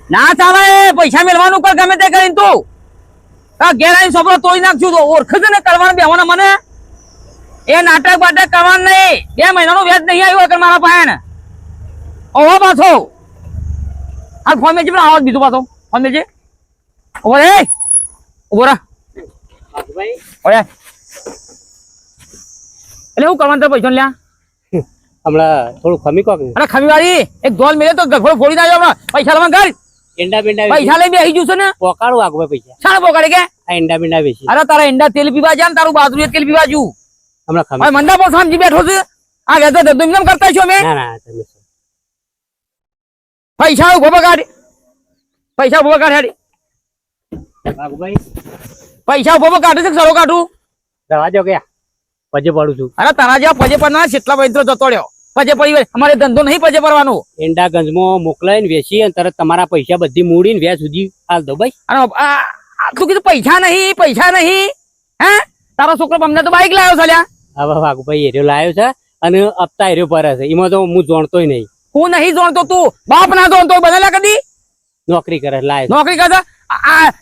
ના ચાલે પૈસા મેળવાનું કર ગમે તે કરીને તું ઘેર આવીને સોપડો તોડી નાખશું તો ઓળખે છે ને કરવાનું બેવાના મને એ નાટક બાટક કરવાનું નહીં 2 મહિનાનું વ્યાજ નહીં આવ્યું કે મારા પાસે ઓહો પાછો આ ફોન મેં પણ આવાજ બીજું પાછો ફોન મેં ઉભો રે ઉભો રા ઓય એટલે હું કરવાનું તો પૈસા લ્યા હમણાં થોડું ખમી કોક અરે ખમી વાળી એક ગોલ મેલે તો ગફો ફોડી નાખ્યો હમણાં પૈસા લેવા કર એંડા બેંડા પૈસા લઈ બેસી જશે ને પોકાડું આગળ પૈસા શાણે પોકાડે કે આ એંડા બેંડા વેચી અરે તારા એંડા તેલ પીવા જા ને તારું બાજરી તેલ પીવા જુ હમણાં ખમી હવે મંદા પર સમજી બેઠો છે આ ગયા તો ધંધો કરતા છો અમે ના ના તમે પૈસા ઉભો કાઢ પૈસા ઉભો કાઢ હેડી ભાઈ પૈસા ઉભો કાઢે છે સરો કાઢું દવા જો ગયા પજે પડું છું અરે તારા જેવા પજે પર ના કેટલા પૈસો જતો રહ્યો પજે પડી અમારે ધંધો નહીં પજે પડવાનો એંડા ગંજમાં મોકલાઈને વેચી અને તરત તમારા પૈસા બધી મૂડીને વ્યાજ સુધી હાલ દો ભાઈ અને તું કીધું પૈસા નહીં હે તારો છોકરો અમને તો બાઈક લાવ્યો છે હવે વાઘુભાઈ એરિયો લાવ્યો છે અને હપ્તા એરિયો પર છે એમાં તો હું જોણતોય નહીં હું નહીં જોણતો તું બાપ ના જોણતો બનેલા કદી નોકરી કરે લાવ્યો નોકરી કરતા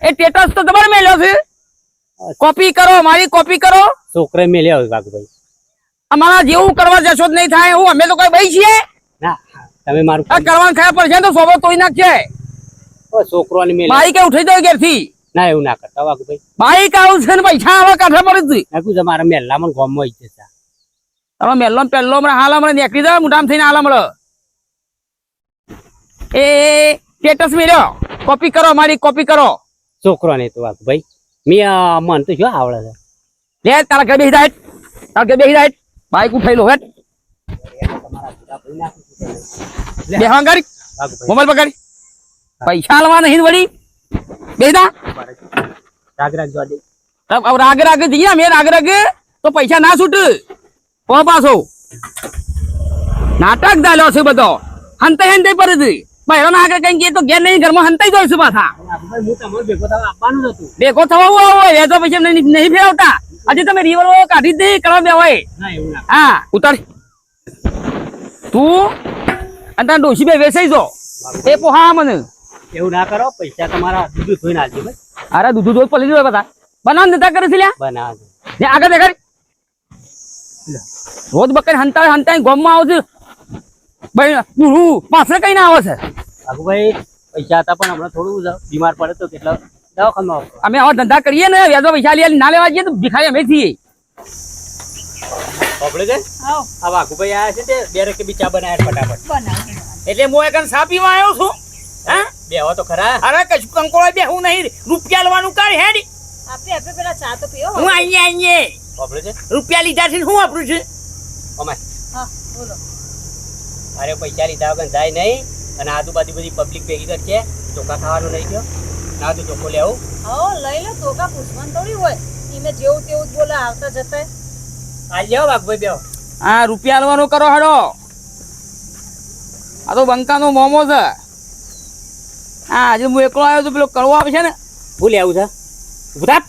એ સ્ટેટસ તો તમારે મેળ્યો છે કોપી કરો મારી કોપી કરો છોકરે મેલ્યા હોય વાઘુભાઈ અમારા જેવું કરવા જશો જ નહીં થાય હું અમે તો કઈ ભાઈ છીએ ના તમે મારું આ કરવાનું થયા પર છે તો સોબત તોડી નાખશે છોકરો ને મેલ્યા બાઈક ઉઠી જાય ઘેરથી ના એવું ના કરતા વાઘુભાઈ બાઈક આવું છે ને પૈસા આવા કાઢવા પડે છે નાખું તમારા મેલ્લામાં ગામમાં ઈચ્છે છે તમે મેલ્લો પહેલો હમણાં હાલ હમણાં નીકળી જાય મોટામાં થઈને હાલ હમણાં એ સ્ટેટસ મેળ્યો કોપી કરો મારી કોપી કરો છોકરો ને તો વાઘુભાઈ મન તો શું આવડે છે લે તારા ઘર બેસી જાય તારા ઘર બેસી જાય બાઈક ઉઠાઈ લો હેટ બેહવા ગાડી મોબાઈલ પકડી પૈસા લેવા નહીં વળી બેસા રાગ રાગ જો દે રાગ રાગ જઈએ મેં રાગ તો પૈસા ના છૂટ ઓ પાછો નાટક ચાલ્યો છે બધો હંતાઈ હંતાઈ પર બહેરો ના આગળ કઈ તો ઘેર નહીં ઘરમાં હંતાઈ જાય છે પાછા હું તમારે ભેગો થવા આપવાનું જ હતું ભેગો થવા હોય એ તો પછી નહીં ફેરવતા હજી તમે રિવર કાઢી જ નહીં કરવા બે હોય ના એવું ના હા ઉતાર તું અને તારા ડોશી બે વેચાઈ જો એ પોહા મને એવું ના કરો પૈસા તમારા દૂધ ધોઈને આવજો ભાઈ અરે દૂધ દૂધ પલી જોય બધા બનાવ દેતા કરે છે લ્યા બનાવ ને આગળ દેખાડી રોજ બકરી હંતાઈ ગોમમાં આવું છું ભાઈ હું પાછળ કઈ ના આવે છે ભાઈ પૈસા હતા પણ હમણાં થોડું બીમાર પડે તો કેટલા દવાખાના અમે આવા ધંધા કરીએ ને વ્યાજો પૈસા લે ના લેવા જઈએ તો ભિખારી અમે છીએ પકડે છે આ વાઘુભાઈ આયા છે તે બે રકે બી ચા બનાવ્યા ફટાફટ એટલે હું એક સા પીવા આવ્યો છું હા બેહો તો ખરા અરે કશું કંકોળા બે હું નહીં રૂપિયા લેવાનું કર હેડી આપણે પેલા ચા તો પીઓ હું અહીંયા પકડે છે રૂપિયા લીધા છે હું વાપરું છું અમાય હા બોલો અરે પૈસા લીધા વગર જાય નહીં અને આજુબાજુ બધી પબ્લિક ભેગી કરશે ચોખા ખાવાનું નહીં ગયો ના તો ચોખ્ખો લેવું હા લઈ લે તોકા પૂછવાનું થોડી હોય ઈને જેવું તેવું જ બોલે આવતા જતા હાલ જાઓ વાઘભાઈ બેહો હા રૂપિયા લેવાનું કરો હેડો આ તો બંકાનો મોમો છે હા આજે હું એકલો આવ્યો તો પેલો કડવો આવે છે ને ભૂલ આવું છે ઉભા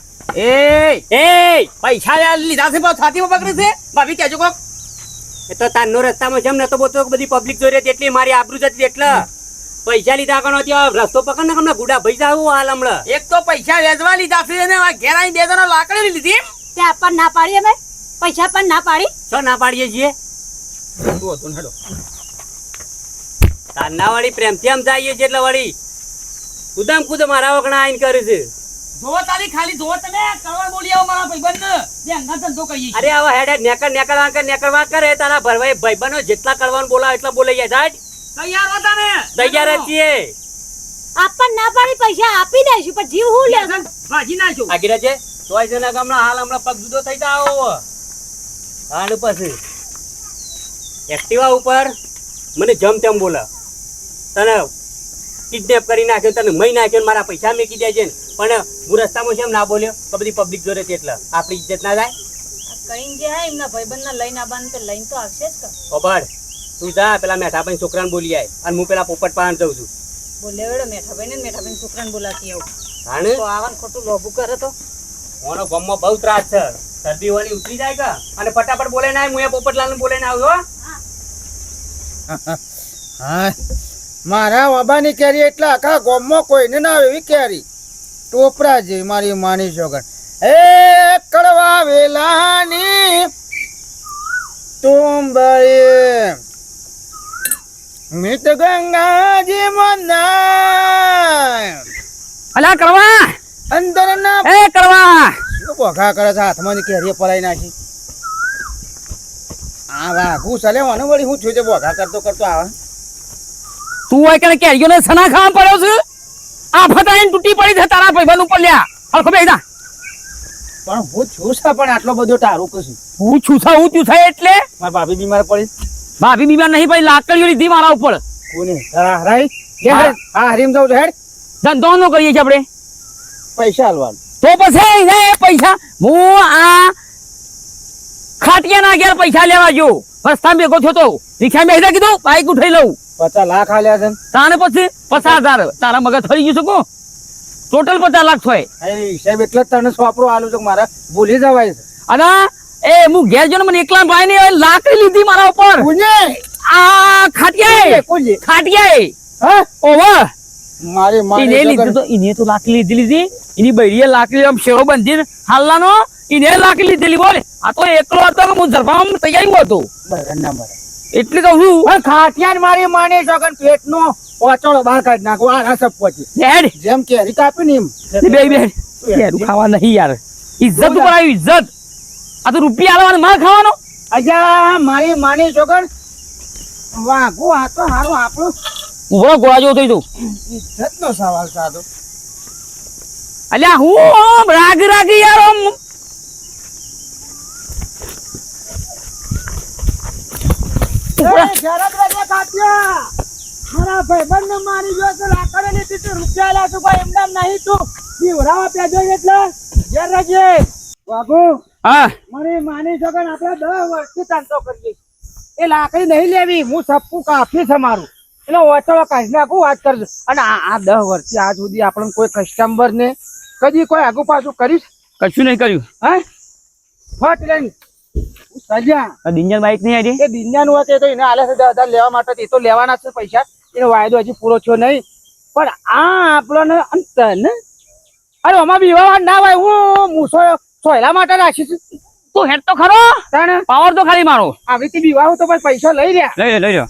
એ પૈસા લીધા છે છાતીમાં પકડી છે ભાભી કેજો કોક એ તો તારનો રસ્તામાં જેમ નતો બોતો બધી પબ્લિક જોઈ રહી એટલી મારી આબરૂ જતી એટલે પૈસા લીધા કણો ત્યાં રસ્તો પકડ ને હમણાં ગુડા ભાઈ જાવ હાલ હમણાં એક તો પૈસા વેચવા લીધા છે ને ઘેર આવીને 2 જણા લાકડી લીધી તે આપણને ના પાડીએ ભાઈ પૈસા પણ ના પાડી શું ના પાડીએ છીએ તારના વાળી પ્રેમથી આમ જઈએ છીએ એટલે વળી કુદામ કુદ મારા વગણા આઈને કરે છે જોવો તારી ખાલી જોવો તમે કરવા બોલી આવો મારા ભાઈબંધ બે અંગા ધંધો કરીએ અરે આવા હેડે નેકળવા કરે તારા ભરવાઈ ભાઈબંધો જેટલા કરવાનું બોલાવે એટલા બોલાઈ જાય તૈયાર હતા ને તૈયાર જ છીએ આપણને ના પાડી પૈસા આપી દઈશું પણ જીવ હું લે ભાજી નાખજો આગીરા છે તોય છે ને હમણાં પગ જુદો થઈ જાવ હાલ પછી એક્ટિવા ઉપર મને જમ તેમ બોલે તને કિડનેપ કરી નાખ્યો તને મહી નાખ્યો મારા પૈસા મેકી દે છે પણ હું રસ્તામાં કેમ ના બોલ્યો તો બધી પબ્લિક જોડે એટલે આપણી ઇજ્જત ના જાય કઈ જે હે એમના ભાઈબંધને લઈને આવવાનું તો લઈને તો આવશે જ કે ખબર તું જા પેલા મેઠાભાઈ છોકરાને બોલી આય અને હું પેલા પોપટ પાન જઉં છું બોલે વેડો મેઠાભાઈ છોકરાને બોલાતી આવું હાણે તો આવવાનું ખોટું લોભું કરે તો ઓનો ગમમાં બહુ ત્રાસ છે શરદી વાળી ઉતરી જાય કે અને ફટાફટ બોલે ના હું એ પોપટલાલ ને બોલે ના આવ્યો હા મારા બાબાની કેરી એટલે આખા ગામમાં કોઈને ના આવે એવી કેરી ટોપરા જેવી મારી માની છોકર એ કડવા વેલાની તુંબઈ મિત ગંગાજી મંદાય અલ્યા કરવા અંદર ના એ કરવા બોઘા કરે છે હાથમાં કેરી પરાઈ નાખી આ વાઘું ચાલે મને વળી હું છું તે બોઘા કરતો કરતો આવે તું હોય કે કેરીઓ ને સના ખાવા પડ્યો છે આ ફટાઈને તૂટી પડી છે તારા ભાઈબંધ ઉપર લ્યા હલકો બેસા પણ હું છું છે પણ આટલો બધો ટારું કશું હું છુસા એટલે મારા ભાભી બીમાર પડી ભાભી બીમાર નહીં ભાઈ લાકડીઓ લીધી મારા ઉપર કોને હરાઈ હા હરીમ જાઉં હેડ ધંધો નો કરીએ છીએ આપણે પૈસા હાલવાનું તો પછી એ પૈસા હું આ ખાટિયાના ઘેર પૈસા લેવા જો રસ્તામાં ભેગો થયો તો રિક્ષા બેસી કીધું બાઈક ઉઠાઈ લઉં 50 લાખ આલ્યા છે તાને પછી 50,000 તારા મગજ થઈ ગયું છે કો ટોટલ 50 લાખ થાય સાહેબ એટલે જ તને સોપડો આલું છું મારા ભૂલી જવાય છે અને એ હું ઘેર જો મને એકલા ભાઈ ને લાકડી લીધી મારા ઉપર કોને આ ખાટિયાએ હા ઓવર મારી એને લીધી તો એને તો લાકડી લીધી એની બૈરીએ લાકડી આમ શેરો બંધી હાલવાનો એને લાકડી લીધેલી બોલે આ તો એકલો હતો કે હું ઝરફામાં તૈયારી હતો એટલે કહું છું ખાટિયાને મારી માને છોકન પેટનો ઓચળો બહાર કાઢ નાખો આ સબ પહોંચી હેડ જેમ કેરી કાપી ને એમ બે કેરું ખાવા નહીં યાર ઇજ્જત ઉપર આવ્યું ઇજ્જત આ તો રૂપિયા આલવાનો માર ખાવાનો અજા મારી માની છોકન વાઘો આ તો હારું આપણું ઉભો ગોળા જેવો થઈ તું ઇજ્જત નો સવાલ સાદો અલ્યા હું રાગ યાર આમ મારા ભાઈબંધ ને મારી જો તો લાકડે લીધી તું રૂપિયા લાવતો કોઈ એમ નામ નહીં તું દીવરાવા પેજો એટલે ઘેર રહેજે વાઘુ હા મારી માની છોકન આપણે 10 વર્ષથી ચાલતો કરીએ એ લાકડી નહીં લેવી હું સપ્પુ કાફી છે મારું એટલે ઓચળો કાઢી નાખું વાત કરજો અને આ 10 વર્ષથી આજ સુધી આપણને કોઈ કસ્ટમર ને કદી કોઈ આગુ પાછું કરીશ કશું નહીં કર્યું હા ફટ લઈને સજા દિંજન બાઈક નહીં આવી એ દિન્યાનું હોય તો એને આલે છે 10,000 લેવા માટે એ તો લેવાના છે પૈસા એનો વાયદો હજી પૂરો થયો નહીં પણ આ આપણને અંતર ને અરે આમાં વિવાહ ના ભાઈ હું મૂસો સોયલા માટે રાખીશ તું હેડ તો ખરો તાણે પાવર તો ખાલી મારો આવી રીતે વિવાહ તો પછી પૈસા લઈ રહ્યા લઈ લો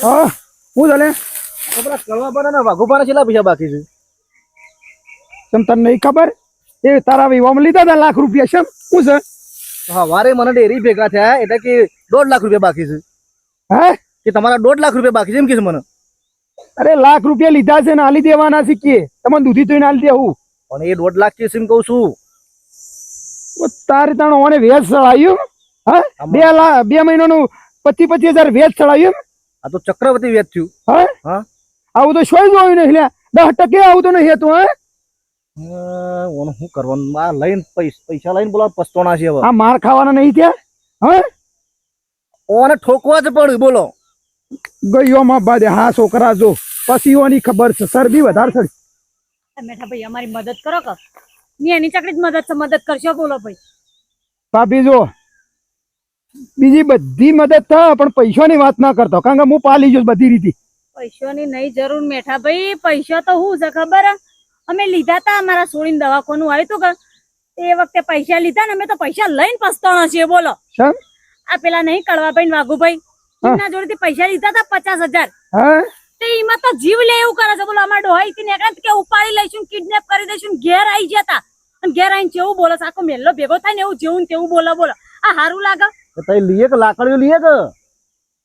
હા હું ચાલે પેલા કલવા બના વાઘુપાના કેટલા પૈસા બાકી છે તમ તને નહીં ખબર એ તારા વિવાહમાં લીધા હતા લાખ રૂપિયા છે શું છે હવારે મને ડેરી ભેગા થયા એટલે કે 1.5 લાખ રૂપિયા બાકી છે હે કે તમારા 1.5 લાખ રૂપિયા બાકી છે એમ કે છે મને અરે લાખ રૂપિયા લીધા છે ને આલી દેવાના શીખીએ તમને દૂધી તો આલી દેવું અને એ 1.5 લાખ કે એમ કહું છું તારે તાણો મને વેચ ચડાવ્યું હા 2 મહિનાનું 25,000 વેચ ચડાવ્યું આ તો ચક્રવર્તી વેચ થયું હા હા આવું તો શોય જોયું નહીં લે 10% આવું તો નહીં હતું હે ઓનું શું કરવાનું આ લઈને પૈસા લઈને બોલા પસ્તોણા છે હવે આ માર ખાવાના નહીં ત્યાં હા ઓને ઠોકવા જ પડ્યું બોલો ગયો માં બાદે હા છોકરા જો પછી ઓની ખબર છે શરદી વધારે ચડી મેઠા ભાઈ અમારી મદદ કરો કે મેં એની ચકડી જ મદદ કરશો બોલો ભાઈ ભાભી જો બીજી બધી મદદ થાય પણ પૈસાની વાત ના કરતો કારણ કે હું પાલી જો બધી રીતે પૈસાની નહીં જરૂર મેઠા ભાઈ પૈસા તો હું છે ખબર અમે લીધા તા અમારા છોડીને દવાખાનું આવ્યું હતું કે એ વખતે પૈસા લીધા ને અમે તો પૈસા લઈને પસ્તાણા છીએ બોલો શમ આ પેલા નહીં કડવાભાઈ વાઘુભાઈ એમના જોડેથી પૈસા લીધા તા 50,000 હા તો એમાં તો જીવ લે એવું કરે છે બોલો અમારા ડોહાઈ થી નીકળે કે ઉપાડી લઈશું કિડનેપ કરી દઈશું ઘેર આવી જતા અને ઘેર આવીને જેવું બોલે છે આખો મેલ્લો ભેગો થાય ને એવું જેવું ને તેવું બોલો આ સારું લાગે તઈ લીએ કે લાકડીઓ લીએ કે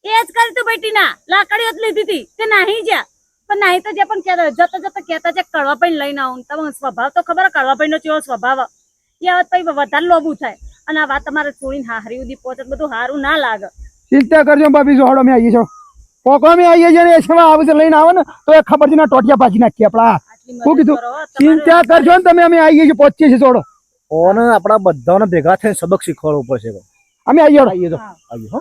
એ જ કરી તું બેટી ના લાકડીઓ જ લીધી હતી તે નાહી જા પણ નાહી તો જે પણ જતો કહેતા છે કડવા ભાઈ લઈને આવું તમને સ્વભાવ તો ખબર કડવા ભાઈ નો કેવો સ્વભાવ એ વાત પછી વધારે લોભું થાય અને આ વાત તમારે છોડીને હારી સુધી પહોંચે બધું સારું ના લાગે ચિંતા કરજો ભાભી જો હડો મેં આવીએ છો પોકો મેં આવીએ છે ને એમાં આવે છે લઈને આવે ને તો એ ખબર છે ના ટોટિયા પાછી નાખીએ આપડા શું કીધું ચિંતા કરજો ને તમે અમે આવીએ છીએ પહોંચીએ છીએ છોડો ઓને આપણા બધાને ભેગા થઈને સબક શીખવાડવું પડશે અમે આવીએ તો આવી હો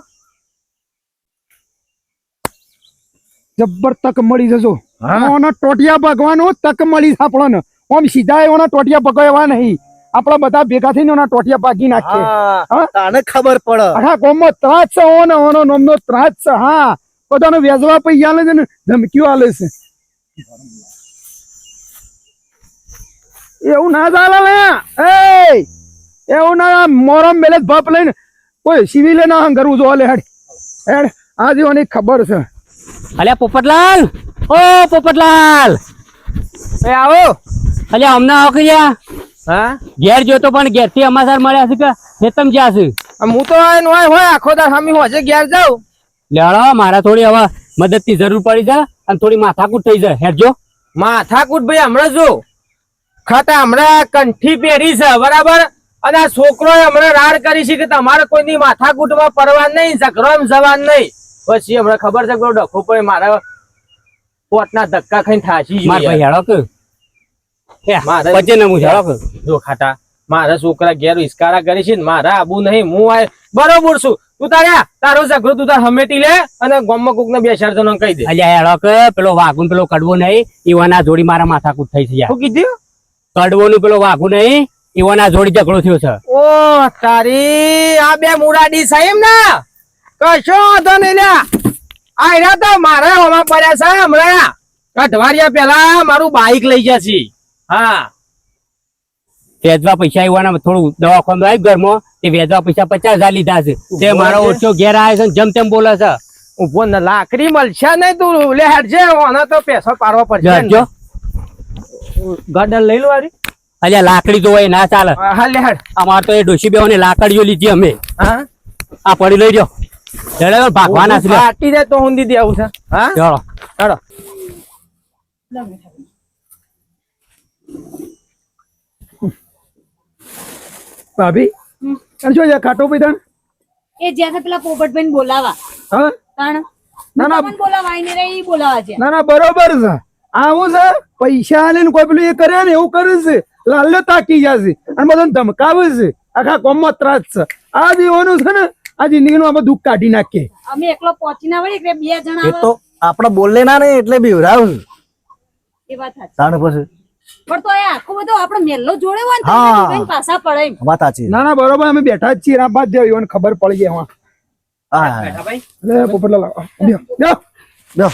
જબ્બર તક મળી જજો હા ઓના ટોટિયા ભગવાનો તક મળી આપણને ઓમ સીધા ઓના ટોટિયા ભગવા નહીં આપણા બધા ભેગા થઈને એના ટોટિયા પાકી નાખીએ હા તને ખબર પડે આખા ગામમાં ત્રાસ છે ઓનો નામનો ત્રાસ છે હા બધાને વેચવા પૈસા આલે છે ને ધમકીઓ આલે છે એવું ના ચાલે ને એવું ના મોરમ મેલે બાપ લઈને કોઈ સિવિલે ના કરવું જો લે હેડ હેડ આ જીવાની ખબર છે અલ્યા પોપટલાલ ઓ પોપટલાલ એ આવો અલ્યા હમણાં આવો કે લ્યા? હા ઘેર જોતો પણ ઘેર થી અમાસાર મળ્યા છે કે ખેતમ જ્યાં છે હું તો હોય આખો દા સામી હોજે ઘેર જાઉં લેડો મારા થોડી હવે મદદ ની જરૂર પડી છે અને થોડી માથાકૂટ થઈ જાય હેડજો માથાકૂટ ભાઈ હમણાં જો ખાતા હમણાં કંઠી પહેરી છે બરાબર અને આ છોકરો હમણાં રાડ કરી છે કે તમારે કોઈની માથાકૂટમાં પડવાનું નહીં ઝઘડોમાં જવાનું નહીં પછી હમણાં ખબર છે કે ડખો પડે મારા પોટના ધક્કા ખાઈને થાચી માર ભાઈ હેડો કે મારે પછી ને હું હેડો કે જો ખાટા મારા છોકરા ઘેર ઇસ્કારા કરી છે ને મારા આબુ નહીં હું આ બરોબર છું તું તારો ઝઘડો તું તાર હમેટી લે અને ગામમાં કોક ને બે ચાર જણો કહી દે અલ્યા હેડો કે પેલો વાઘુન પેલો કડવો નહીં ઈવાના જોડી મારા માથાકૂટ થઈ છે યાર શું કીધું કડવો નું પેલો વાઘુ નહીં ઈવાના જોડી ઝઘડો થયો છે ઓ તારી આ બે મુરાડી સાહેબ ને કશો વાંધો નહીં લ્યા આ તો મારા હોમાં પડ્યા છે હમણાં અઠવાડિયા પહેલા મારું બાઈક લઈ જશે હા વેચવા પૈસા ઈવાના થોડું દવાખાનું આવ્યું ઘરમાં તે વેચવા પૈસા 50,000 લીધા છે તે મારો ઓછો ઘેર આવે છે જમ તેમ બોલે છે ઉભો ને લાકડી મળશે નહીં તું લે હેડજે ઓને તો પૈસા પાડવા પડશે જો ગાર્ડન લઈ લો વારી અલ્યા લાકડી જોવાય ના ચાલે હા લે હેડ અમાર તો એ ડોશી બેહોને લાકડીઓ લીધી અમે હા આ પડી લઈ જો ભાગવાના છે પાટી દે તો હું દીધી આવું છે હા ચલો ચાલો ભાભી અને જો ખાટો પૈસા એ જ્યાં પેલા પોપટભાઈ બોલાવા હા તાણ ના ના પણ બોલાવા આઈને રે ઈ બોલાવા છે ના ના બરોબર છે આવું છે પૈસા આલે ને કોઈ પેલું એ કરે ને એવું કરે છે લાલ્યો તાકી જશે અને બધાને ધમકાવે છે આખા કોમમાં ત્રાસ છે આ દેવાનું છે ને આ જિંદગીનું આપણે દુઃખ કાઢી નાખીએ અમે એકલો પહોંચી ના વળી કે બે જણા એ તો આપણે બોલે ના ને એટલે બીવરાવ એ વાત સાચી તાણ પછી પણ તો એ આખું બધું આપણે મેલ્લો જોડે હોય ને તો હા. એના જોડે પાછા પડે એમ. વાત સાચી ના ના બરોબર અમે બેઠા જ છીએ આ બાદ દેવ એને ખબર પડી ગઈ એમાં હા લે પોપટલાલ આવો. બેહો, બેહો, લ્યો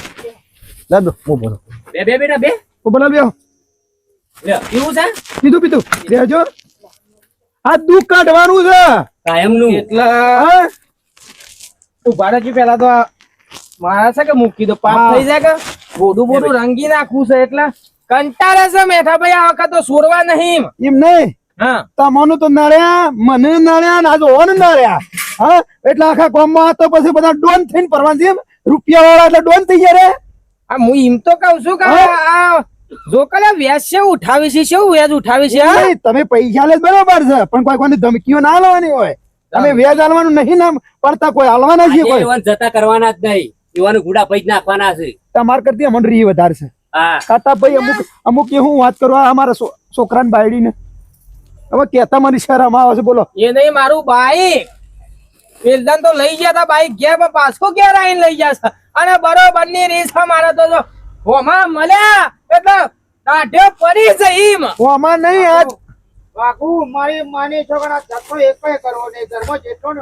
લે દો હું બોલો બે બે બેટા બે પોપટલાલ બેહો. કેવું છે પીધું પીધું બેહજો આ દુઃખ કાઢવાનું છે કાયમ નું એટલે હા ઉભા રહેજો પેલા તો મારા છે કે મૂકી દો પાપ થઈ જાય કે બોડું રંગી નાખવું છે એટલે કંટાળે છે મેઠા ભાઈ આ વખત તો છોડવા નહીં એમ નહીં હા તમારું તો નડ્યા મને નડ્યા ને આજે ઓન નડ્યા હા એટલે આખા ગામમાં તો પછી બધા ડોન થઈને પરવાન છે રૂપિયા વાળા એટલે ડોન થઈ ગયા રે આ હું એમ તો કઉ છું કે આ જો કલે વ્યાજ છે ઉઠાવી છે શું વ્યાજ ઉઠાવી છે હા? નહીં, તમે પૈસા લે બરોબર છે પણ કોઈ કોઈની ધમકીઓ ના લેવાની હોય તમે વ્યાજ આલવાનું નહીં ના પડતા કોઈ આલવાના છે કોઈ ઈવન જતા કરવાના જ નહીં ઈવન ગુડા પૈજ નાખવાના છે તમાર કરતી અમને રી વધારે છે હા કાતા ભાઈ અમુક અમુક એ હું વાત કરવા અમારા છોકરાને બાયડીને હવે કેતા મારી શરમ આવે છે બોલો એ નહીં મારું બાઈક પેલદાન તો લઈ ગયા તા બાઈક ગયા પણ પાછો ઘેર આવીને લઈ ગયા છે અને બરોબર ની રીસ મારા તો જો હોમાં મળ્યા એટલે દાઢે પડી છે ઈમ હું આમાં નહીં આજ બાપુ મારી માની છોકરા જતો એકય કરવો નહીં ઘરમાં જેટલો ને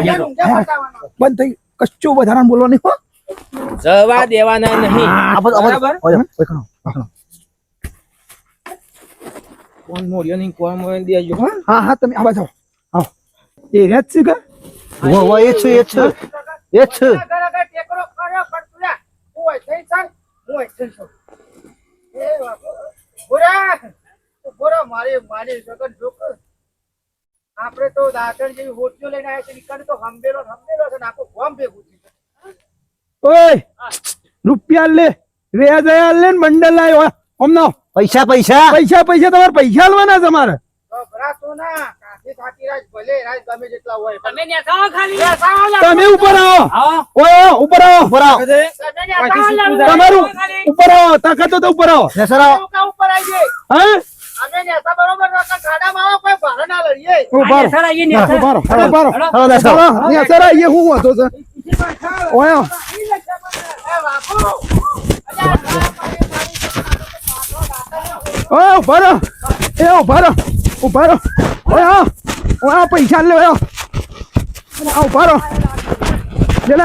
બંધ થઈ કશું વધારાનું બોલો નહીં હો જવા દેવાના નહીં બરાબર? કોણ મોર્યો નહીં કોણ મોર્યો દેજો હા હા હા તમે આવા જાઓ આવો એ રેત છે કે એ છે એ છે એ છે ટેકરો કર્યો પણ તુલા હું હોય થઈ ચાલ હું હોય થઈ છું એ બાપુ બોરા મારી માની જગન જોક આપણે તો દાતણ જેવી હોટીઓ લઈને આવ્યા છે નીકળ તો હંબેલો છે ને આખું ગામ ભેગું થયું ઓય રૂપિયા લે વ્યાજ લે ને બંડલ લાવ્યો અમનો પૈસા પૈસા પૈસા પૈસા તમારે પૈસા આલવાના તમારે ગભરાતો ના કાઠી થાકી રાજ ભલે રાજ ગમે જેટલા હોય તમે નેસાઓ ખાલી તમે ઉપર આવો આવો ઓય ઉપર આવો ઉપર આવો તમારું ઉપર આવો તાકાત તો ઉપર આવો નેસર આવો ઉપર આવી જાય હા અમે નેતા બરોબર નતા ગાડામાં આવો કોઈ ભારે ના લડીએ ઉભા રહો. નેસર આવીએ નેસર. ઉભા રહો. ઉભા રહો. હાલો નેસર ચાલો, અહીંયા સર આઈએ હું વાંધો છે ઓય એ બાપુ ઓય ઉભા રહો એ ઉભા રહો ઓય આ પૈસા લે ઓય આ ઉભા રહો લે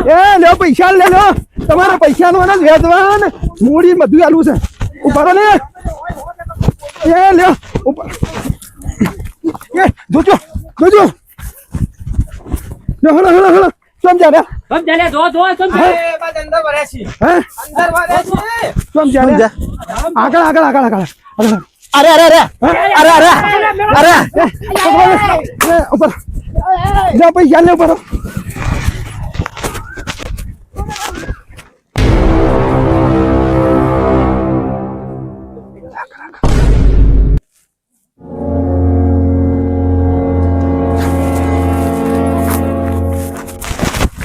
એ લે પૈસા લે લો તમારા પૈસાનો ને વેચવા ને મૂડી બધું આલું છે ઉભા રહો ને એ લે એ જોજો હલો સમજા રે સમજા લે જો સમજા હે સમજા રે આગળ અરે ઉપર જા પૈસા લે ઉપર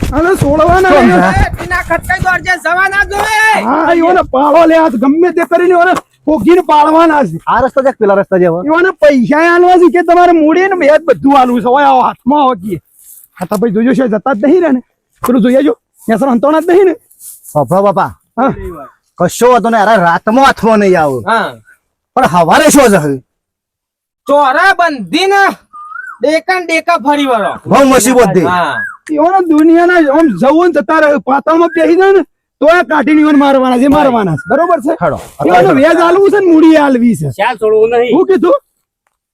અરે સોળવાના ના ખટકાઈ તો અર્જે જવા ના જોવે હા ઈઓને પાળો લે આ ગમે તે કરીને ઈઓને પોગીને પાળવાના છે આ રસ્તા છે કે પેલા રસ્તા જેવા ઈઓને પૈસા આલવા છે કે તમારે મૂડી ને મેચ બધું આલવું છે ઓય આવો હાથમાં આવો કે ખાતા ભાઈ જોજો છે જતા જ નહીં રે ને પેલું જોઈએ જો નેસર અંતોણા જ નહીં ને બાપા બાપા હા કશો હતો ને અરે રાતમાં હાથમાં નહીં આવું પણ હવારે શું છે ચોરા બંધી ને ડેકા ફરી વળો બહુ મુસીબત દે ઈઓને દુનિયાના આમ જવું ને જતા રહે પાતાળમાં બેસી જાય ને તો એ કાઢીને ઈઓને મારવાના છે બરોબર છે ખડો ઈઓને વેજ આલવું છે ને મૂડી આલવી છે ચાલ છોડવું નહીં શું કીધું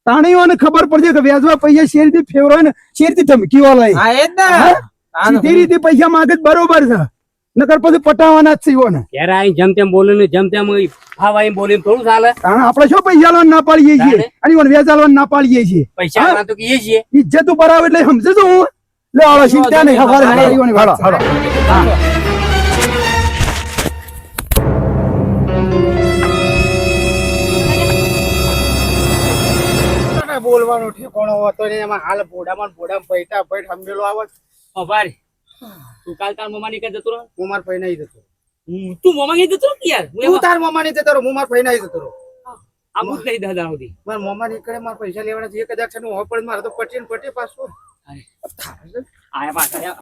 તાણીઓને ખબર પડશે કે વ્યાજમાં પૈસા શેર થી ફેવરો ને શેર થી ધમકીઓ લઈ હા એ જ હા? સીધી રીતે પૈસા માંગે જ બરોબર છે નકર પછી પટાવાના જ છે ઈઓને ક્યારે આઈ જેમ તેમ બોલીને જેમ તેમ ફાવાઈ બોલીને થોડું ચાલે કારણ આપણે શું પૈસા આલવા ના પાડીએ છીએ અને ઈઓને વ્યાજ આલવા ના પાડીએ છીએ પૈસા આલવા તો કહીએ છીએ ઇજ્જત ઉપર આવે એટલે સમજે છો હું લે આવો ચિંતા નહીં ખબર ઈઓની વાત છે. બોલવાનો ઠેકાણો હતો ને એમાં હાલ ભોડામાં પૈટા પૈટ હંમેલો આવે ભાઈ તું કાલ તાર મમ્મા ની કઈ જતો રહો હું માર પૈ નહીં જતો તું મમ્મા કઈ જતો રહો યાર તું તાર મમ્મા ની જતો હું માર પૈ નહીં જતો આવું જ નહીં દાદા સુધી માર મમ્મા નીકળે માર પૈસા લેવાના છે કદાચ છે હું પડે મારે તો પટી પાછું આયા પાછા